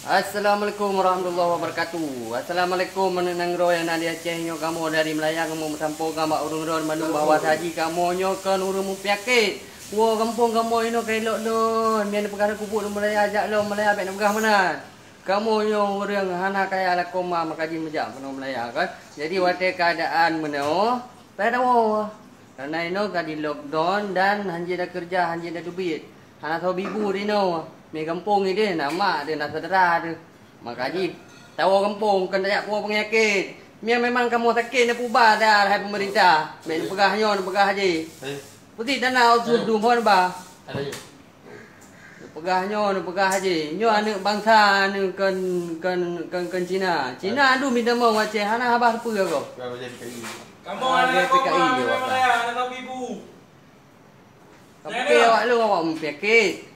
Assalamualaikum warahmatullahi wabarakatuh. Assalamualaikum menenang roh yang nadia cehnya kamu dari Melaya kamu sampo gama urung ron manung bawa saji kamu nyokan urung piake. Wo kampung kamu ino kelok don. Mian perkara kubuk lu Melaya ajak lo Melaya bet negah mana. Kamu nyo urang hana kaya la koma makaji mejak penuh Melaya kan. Jadi wate keadaan meneo pada wo. Karena ino ka di lockdown dan hanji dah kerja, hanji dah duit. Hana tahu bibu dino. Ni kampung ni dia, nama dia nak saudara dia. Makanya tahu kampung kan tak puas penyakit. Dia memang kamu sakit nak ubah dah hai pemerintah. Ben pegahnya nak pegah je. Putih tanah sudu pun ba. Ada je. Pegahnya nak pegah je. Nyo anak bangsa ni kan Cina. Cina adu minta mau Aceh hana habah apa kau? Kamu anak PKI je awak. Anak ibu. Tapi awak lu awak penyakit.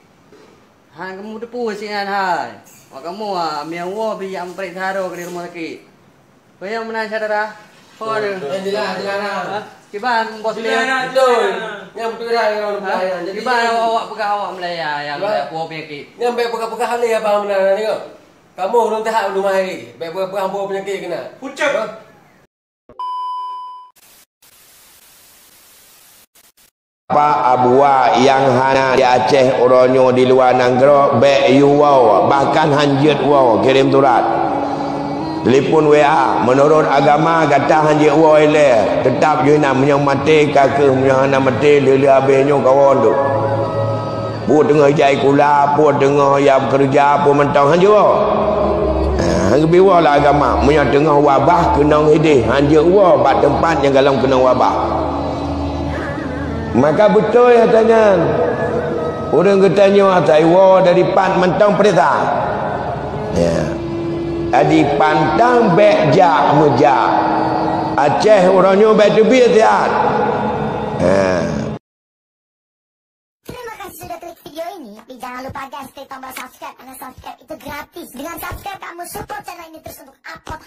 Han kamu depu sian hai. Wak kamu miang wo bi yang prek tharo ke rumah sakit. Kau yang mana saudara? Kau ada. Jelas. Kiban bos dia. Betul. Yang betul dah orang Melaya. Jadi kiban awak pegah awak Melaya yang puas penyakit. Yang baik pegah-pegah hal ni apa Melaya tengok. Kamu belum tahap rumah lagi. Baik pegah puas penyakit kena. Pucuk. Pak abua yang hana di Aceh oronyo di luar negara baik you wow bahkan hanjut wow kirim surat telefon WA menurut agama kata hanjut wow ile tetap you nak menyang mati kakek menyang hana mati lele abenya kawan tu buat tengah jai kula buat tengah yang kerja pun mentang hanjut wow hang biwa lah agama menyang tengah wabah kena hidih hanjut wow bak tempat yang dalam kena wabah. Maka betul ya tanya. Orang ketanya Taiwan dari pan mentang perintah. Ya. Adi pantang bekjak mejak. Aceh orangnya bek tebih tiat. Terima kasih sudah klik video ini. Tapi jangan lupa guys, klik tombol subscribe karena subscribe itu gratis. Dengan subscribe kamu support channel ini terus untuk upload